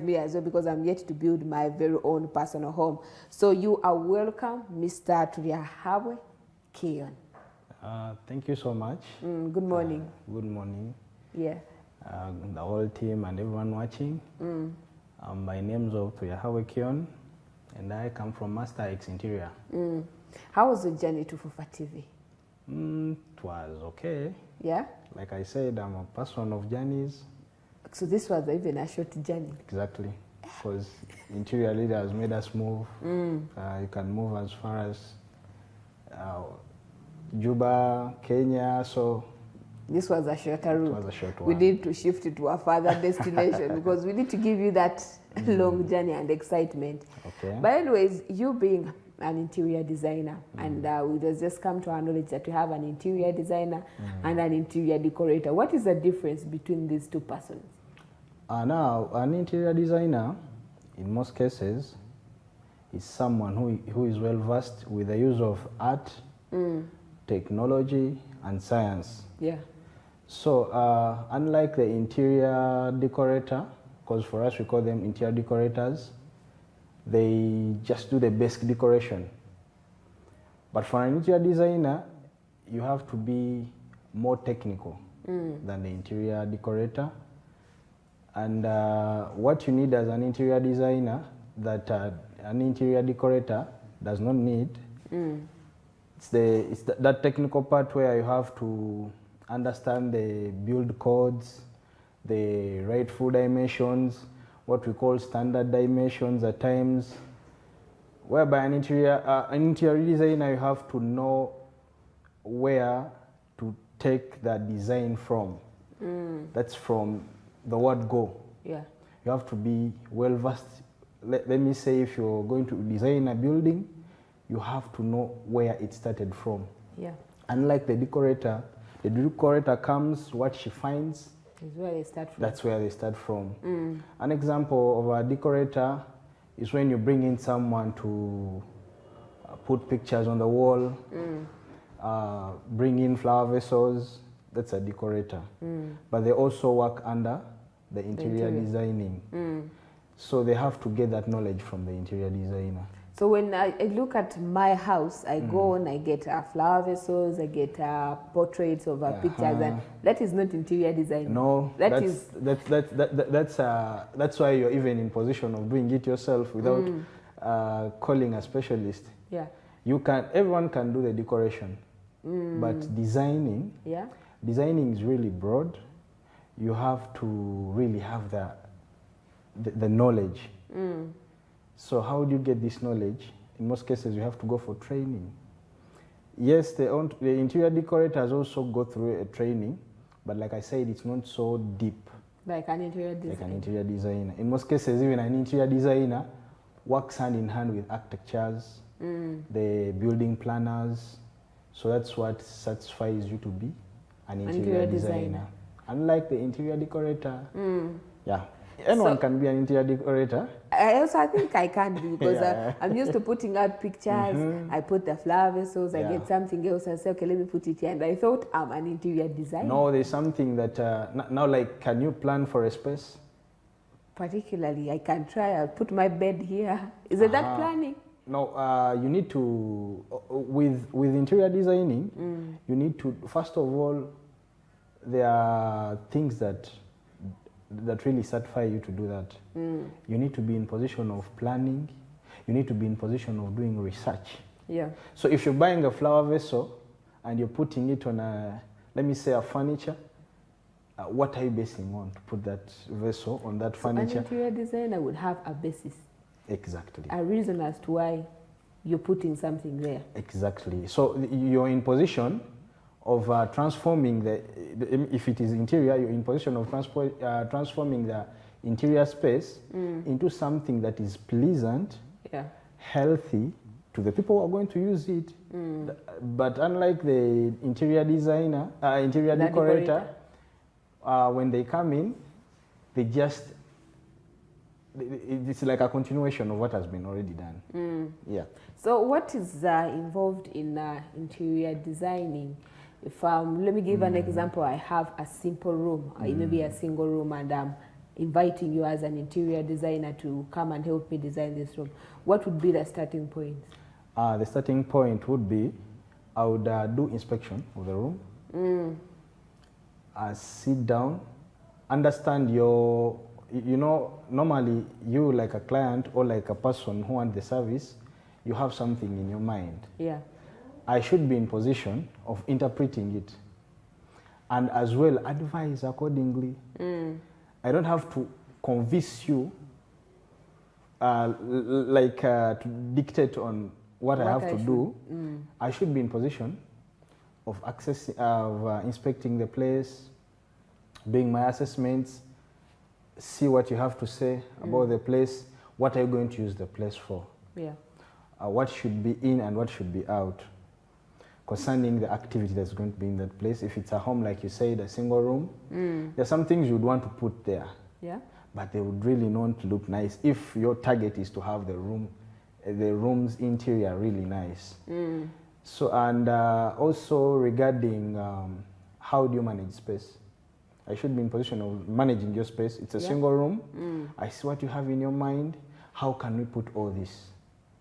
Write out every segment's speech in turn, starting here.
me as well, because I'm yet to build my very own personal home. So you are welcome, Mr. Turiahabwe Kion. Thank you so much. Good morning. Good morning. Yeah. The whole team and everyone watching. My name is Turiahabwe Kion, and I come from Master X Interior. How was the journey to Fufa TV? It was okay. Yeah? Like I said, I'm a person of journeys. So this was even a short journey? Exactly. Because Interior Leader has made us move. You can move as far as Juba, Kenya, so... This was a shorter route. It was a short one. We need to shift it to a further destination because we need to give you that long journey and excitement. Okay. But anyways, you being an interior designer, and we just come to our knowledge that we have an interior designer and an interior decorator. What is the difference between these two persons? Now, an interior designer, in most cases, is someone who is well versed with the use of art, technology, and science. Yeah. So, unlike the interior decorator, because for us we call them interior decorators, they just do the basic decoration. But for an interior designer, you have to be more technical than the interior decorator. And what you need as an interior designer that an interior decorator does not need, it's that technical part where you have to understand the build codes, the rightful dimensions, what we call standard dimensions at times, whereby an interior designer, you have to know where to take that design from. That's from the word go. Yeah. You have to be well versed. Let me say, if you're going to design a building, you have to know where it started from. Yeah. Unlike the decorator comes, what she finds, is where they start from. That's where they start from. An example of a decorator is when you bring in someone to put pictures on the wall, bring in flower vessels. That's a decorator. But they also work under the interior designing. So they have to get that knowledge from the interior designer. So when I look at my house, I go and I get flower vessels, I get portraits of pictures, and that is not interior design. No, that's why you're even in position of doing it yourself without calling a specialist. Yeah. Everyone can do the decoration, but designing is really broad. You have to really have the knowledge. So how do you get this knowledge? In most cases, you have to go for training. Yes, the interior decorators also go through a training, but like I said, it's not so deep. Like an interior designer. Like an interior designer. In most cases, even an interior designer works hand in hand with architects, the building planners. So that's what satisfies you to be an interior designer. Unlike the interior decorator, anyone can be an interior decorator. I think I can be, because I'm used to putting out pictures. I put the flower vessels, I get something else, I say, okay, let me put it here. And I thought I'm an interior designer. No, there's something that, now like, can you plan for a space? Particularly, I can try, I'll put my bed here. Is it that planning? No, you need to, with interior designing, you need to, first of all, there are things that really satisfy you to do that. You need to be in position of planning. You need to be in position of doing research. Yeah. So if you're buying a flower vessel and you're putting it on let me say a furniture, what are you basing on to put that vessel on that furniture? An interior designer would have a basis. Exactly. A reason as to why you're putting something there. Exactly. So you're in position of transforming if it is interior, you're in position of transforming the interior space into something that is pleasant, healthy to the people who are going to use it. But unlike the interior designer, interior decorator, when they come in, it's like a continuation of what has been already done. Yeah. So what is involved in interior designing? If let me give an example. I have a simple room, maybe a single room, and inviting you as an interior designer to come and help me design this room, what would be the starting point? The starting point would be, I would do inspection of the room. Sit down, understand your, you know, normally you like a client or like a person who wants the service, you have something in your mind. Yeah. I should be in position of interpreting it and as well advise accordingly. I don't have to convince you to dictate on what I have to do. I should be in position of inspecting the place, doing my assessments, see what you have to say about the place, what are you going to use the place for, what should be in and what should be out, concerning the activity that's going to be in that place. If it's a home, like you said, a single room, there's some things you'd want to put there, but they would really not look nice if your target is to have the room's interior really nice. So, and also regarding how do you manage space? I should be in position of managing your space. It's a single room. I see what you have in your mind. How can we put all this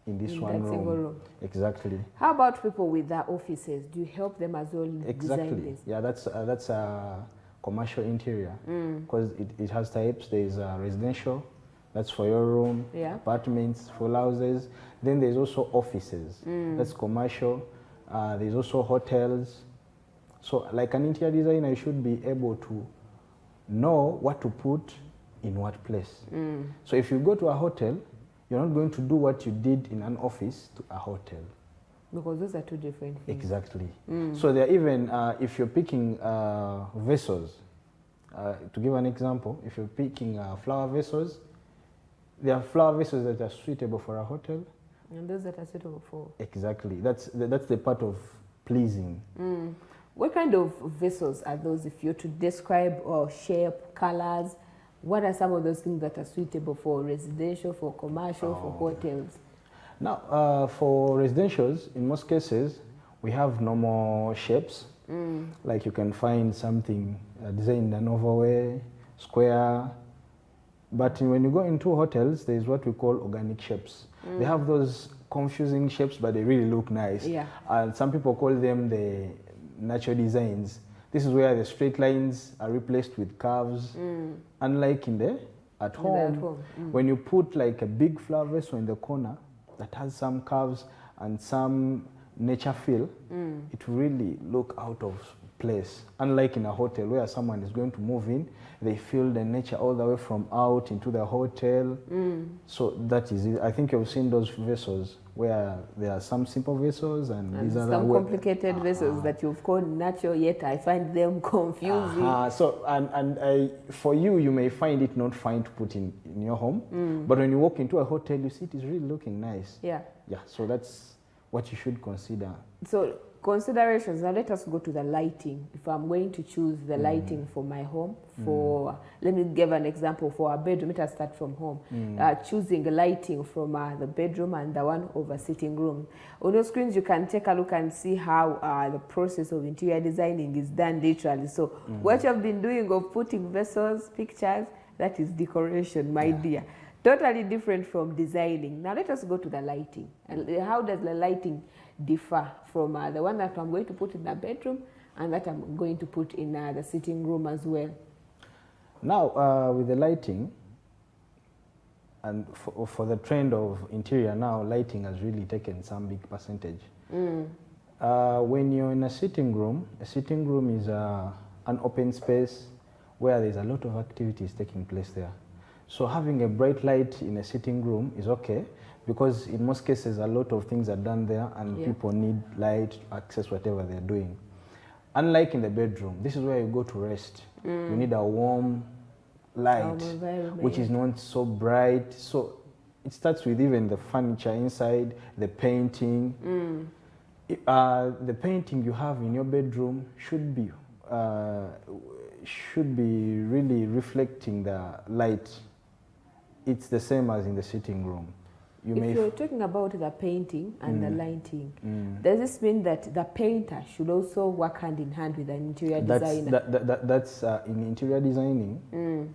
in this one room? Single room? Exactly. How about people with their offices? Do you help them as well design this? Yeah, that's a commercial interior because it has types. There's residential, that's for your room, apartments, full houses. Then there's also offices, that's commercial. There's also hotels. So like an interior designer, you should be able to know what to put in what place. So if you go to a hotel, you're not going to do what you did in an office to a hotel. Because those are two different things. Exactly. So there are even, if you're picking vessels, to give an example, if you're picking flower vessels, there are flower vessels that are suitable for a hotel. And those that are suitable for? Exactly. That's the part of pleasing. What kind of vessels are those? If you're to describe or shape, colors, what are some of those things that are suitable for residential, for commercial, for hotels? Now, for residentials, in most cases, we have normal shapes. Like you can find something designed in an oval way, square. But when you go into hotels, there's what we call organic shapes. They have those confusing shapes, but they really look nice. And some people call them the natural designs. This is where the straight lines are replaced with curves. Unlike at home, when you put like a big flower vessel in the corner that has some curves and some nature feel, it will really look out of place. Unlike in a hotel where someone is going to move in, they feel the nature all the way from out into the hotel. So that is it. I think you've seen those vessels where there are some simple vessels and these are some complicated vessels that you've called natural, yet I find them confusing. So for you, you may find it not fine to put in your home, but when you walk into a hotel, you see it is really looking nice. Yeah, so that's what you should consider. So considerations. Now let us go to the lighting. If I'm going to choose the lighting for my home, let me give an example for a bedroom. Let us start from home. Choosing lighting from the bedroom and the one over sitting room. On your screens, you can take a look and see how the process of interior designing is done literally. So what you've been doing of putting vessels, pictures, that is decoration, my dear. Totally different from designing. Now let us go to the lighting. And how does the lighting differ from the one that I'm going to put in the bedroom and that I'm going to put in the sitting room as well? Now, with the lighting, and for the trend of interior now, lighting has really taken some big percentage. When you're in a sitting room is an open space where there's a lot of activities taking place there. So having a bright light in a sitting room is okay, because in most cases a lot of things are done there and people need light to access whatever they're doing. Unlike in the bedroom, this is where you go to rest. You need a warm light, which is not so bright. So it starts with even the furniture inside, the painting. The painting you have in your bedroom should be really reflecting the light. It's the same as in the sitting room. If you're talking about the painting and the lighting, does this mean that the painter should also work hand in hand with an interior designer? That's in interior designing.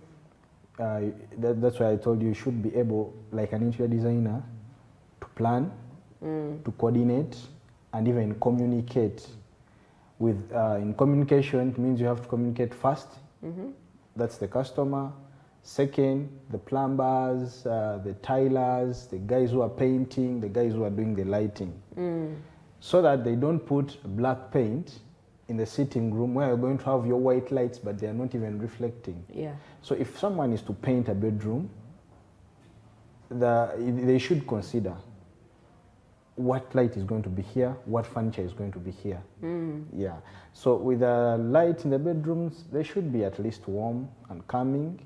that's why I told you you should be able, like an interior designer, to plan, to coordinate, and even communicate. With in communication, it means you have to communicate first. That's the customer. Second, the plumbers, the tilers, the guys who are painting, the guys who are doing the lighting. So that they don't put black paint in the sitting room where you're going to have your white lights, but they are not even reflecting. Yeah. So if someone is to paint a bedroom, they should consider what light is going to be here, what furniture is going to be here. Yeah. So with the light in the bedrooms, they should be at least warm and calming,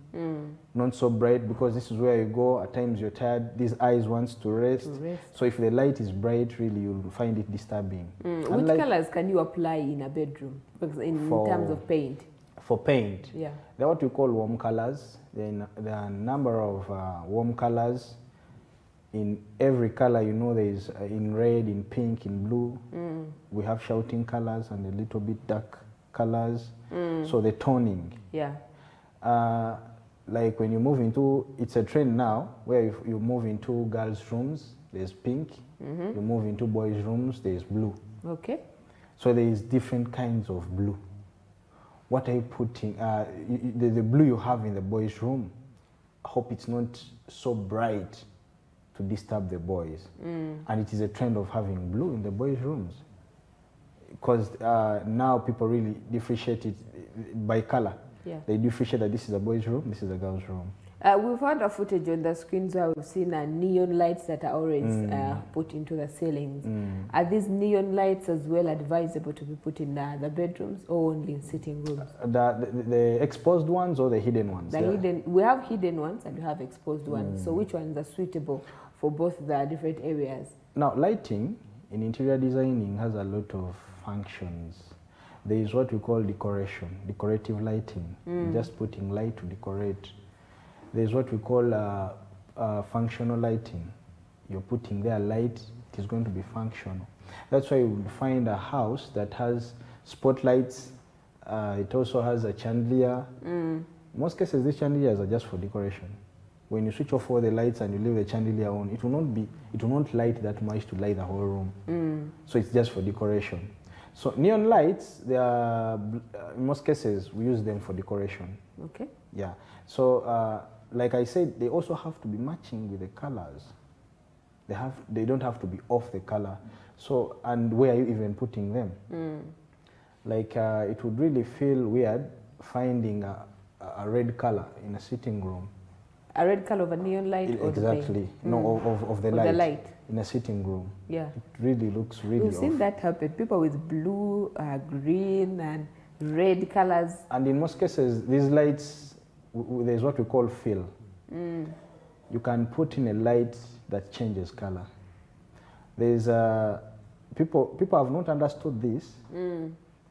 not so bright, because this is where you go. At times you're tired. These eyes wants to rest. So if the light is bright, really you'll find it disturbing. Which colors can you apply in a bedroom? Because in terms of paint. For paint, yeah, they're what we call warm colors. There are a number of warm colors. In every color, you know, there is in red, in pink, in blue. We have shouting colors and a little bit dark colors. So the toning. Yeah. Like when you move into, it's a trend now where you move into girls' rooms, there's pink. You move into boys' rooms, there's blue. Okay. So there is different kinds of blue. What are you putting? The blue you have in the boys' room, I hope it's not so bright to disturb the boys. And it is a trend of having blue in the boys' rooms, because now people really differentiate it by color. Yeah. They differentiate that this is a boys' room, this is a girls' room. We've had a footage on the screens where we've seen neon lights that are always put into the ceilings. Are these neon lights as well advisable to be put in the bedrooms or only in sitting rooms? The exposed ones or the hidden ones? We have hidden ones and we have exposed ones. So which ones are suitable for both the different areas? Now, lighting in interior designing has a lot of functions. There is what we call decoration, decorative lighting, just putting light to decorate. There's what we call functional lighting. You're putting there light, it is going to be functional. That's why you find a house that has spotlights. It also has a chandelier. In most cases, these chandeliers are just for decoration. When you switch off all the lights and you leave the chandelier on, it will not light that much to light the whole room. So it's just for decoration. So neon lights, they are, in most cases, we use them for decoration. Okay. Yeah. So like I said, they also have to be matching with the colors. They don't have to be off the color. So, and where are you even putting them? Like it would really feel weird finding a red color in a sitting room. A red color of a neon light? Exactly. No, of the light. In a sitting room. Yeah. It really looks really We've seen that happen. People with blue, green, and red colors. And in most cases, these lights, there's what we call fill. You can put in a light that changes color. There's people have not understood this,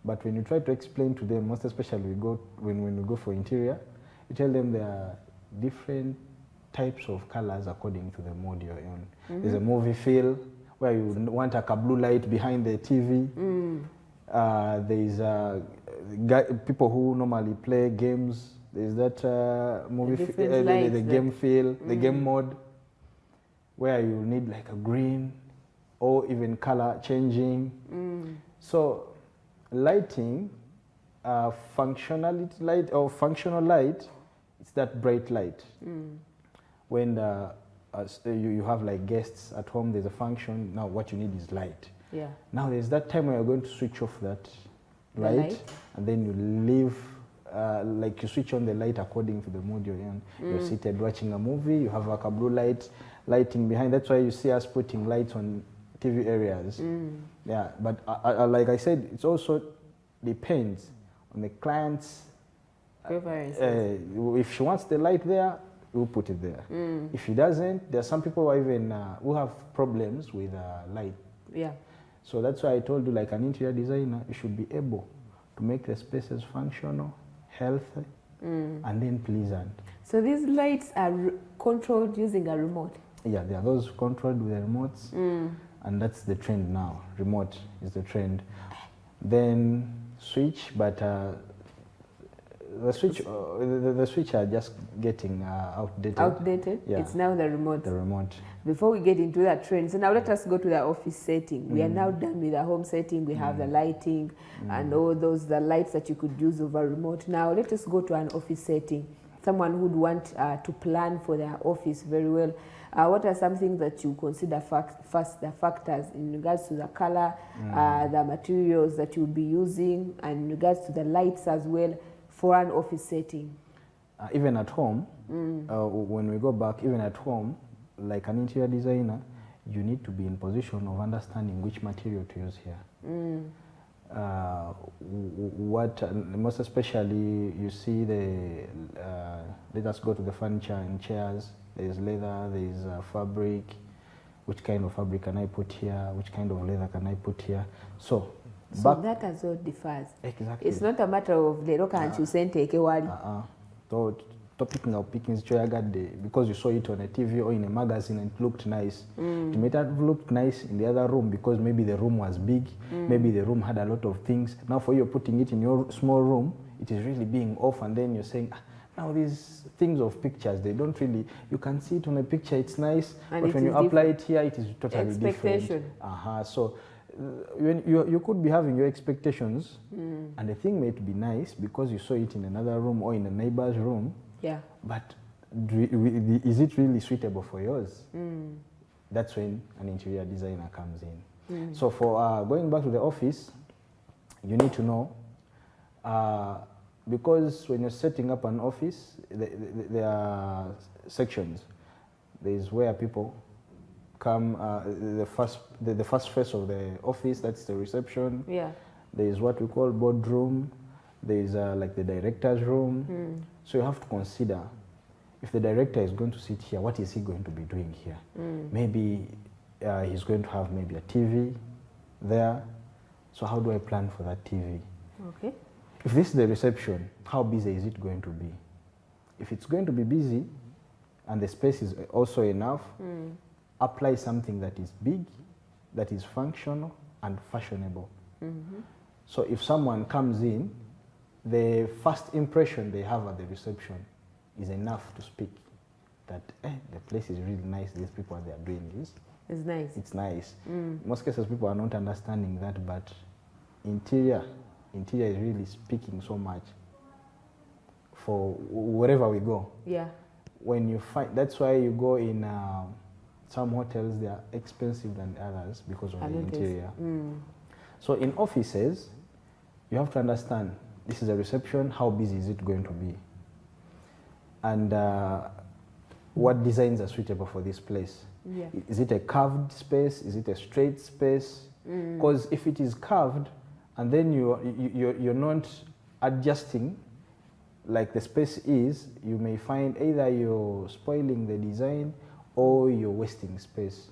but when you try to explain to them, most especially when we go for interior, you tell them there are different types of colors according to the mood you're in. There's a movie feel where you want a blue light behind the TV. There's people who normally play games. There's that movie the game feel, the game mode, where you need like a green or even color changing. So lighting, functional light, it's that bright light. When you have like guests at home, there's a function. Now what you need is light. Yeah. Now there's that time where you're going to switch off that light, and then you leave. Like you switch on the light according to the mood you're in. You're seated watching a movie, you have like a blue lighting behind. That's why you see us putting lights on TV areas. Yeah, but like I said, it also depends on the client's preferences. If she wants the light there, we'll put it there. If she doesn't, there are some people who even who have problems with light. Yeah. So that's why I told you, like an interior designer, you should be able to make the spaces functional, healthy, and then pleasant. So these lights are controlled using a remote? Yeah, there are those controlled with the remotes, and that's the trend now. Remote is the trend. Then switch, but The switch, the switch are just getting outdated. Outdated? Yeah. It's now the remote. The remote. Before we get into that trend, so now let us go to the office setting. We are now done with the home setting. We have the lighting and all those, the lights that you could use over remote. Now let us go to an office setting. Someone who would want to plan for their office very well. What are some things that you consider first, the factors in regards to the color, the materials that you'll be using, and in regards to the lights as well for an office setting? Even at home, when we go back, even at home, like an interior designer, you need to be in position of understanding which material to use here. Most especially, you see let us go to the furniture and chairs. There's leather, there's fabric. Which kind of fabric can I put here? Which kind of leather can I put here? So that as well differs. Exactly. It's not a matter of the can't you send take a word. Picking out pickings because you saw it on a TV or in a magazine and it looked nice. It may have looked nice in the other room because maybe the room was big, maybe the room had a lot of things. Now for you putting it in your small room, it is really being off, and then you're saying, now these things of pictures, they don't really, you can see it on a picture, it's nice, and but when you apply it here, it is totally different. So when you could be having your expectations, and the thing may be nice because you saw it in another room or in a neighbor's room. Yeah. But is it really suitable for yours? That's when an interior designer comes in. So for going back to the office, you need to know, because when you're setting up an office, there are sections. There's where people come, the first phase of the office, that's the reception. Yeah. There's what we call boardroom. There's like the director's room. So you have to consider, if the director is going to sit here, what is he going to be doing here? Maybe he's going to have maybe a TV there. So how do I plan for that TV? Okay. If this is the reception, how busy is it going to be? If it's going to be busy and the space is also enough, apply something that is big, that is functional and fashionable. So if someone comes in, the first impression they have at the reception is enough to speak that the place is really nice, these people, they are doing this. It's nice. It's nice. Most cases people are not understanding that, but interior is really speaking so much for wherever we go. Yeah. When you find, that's why you go in some hotels, they are expensive than others because of the interior. So in offices, you have to understand, this is a reception, how busy is it going to be? And what designs are suitable for this place? Yeah. Is it a curved space? Is it a straight space? Because if it is curved, and then you're not adjusting like the space is, you may find either you're spoiling the design or you're wasting space.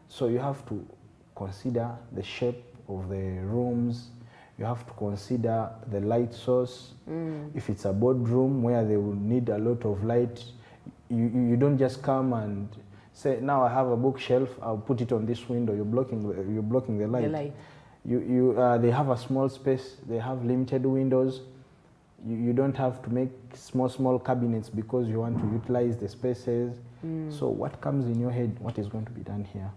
So you have to consider the shape of the rooms. You have to consider the light source. If it's a boardroom where they will need a lot of light, you don't just come and say, now I have a bookshelf, I'll put it on this window. You're blocking the light. They have a small space. They have limited windows. You don't have to make small cabinets because you want to utilize the spaces. So what comes in your head, what is going to be done here?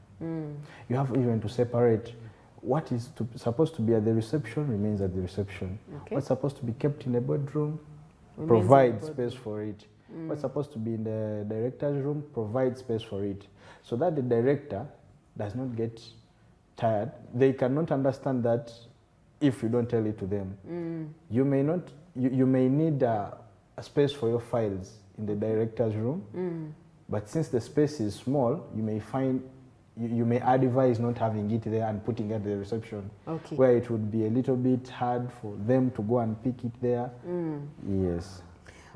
You have even to separate what is supposed to be at the reception remains at the reception. Okay. What's supposed to be kept in the boardroom, provide space for it. What's supposed to be in the director's room, provide space for it. So that the director does not get tired. They cannot understand that if you don't tell it to them. You may not. You may need a space for your files in the director's room, but since the space is small, you may find you may advise not having it there and putting it at the reception, where it would be a little bit hard for them to go and pick it there. Yes.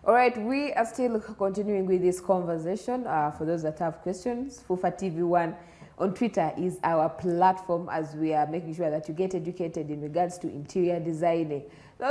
All right, we are still continuing with this conversation. For those that have questions, Fufa TV1 on Twitter is our platform as we are making sure that you get educated in regards to interior designing.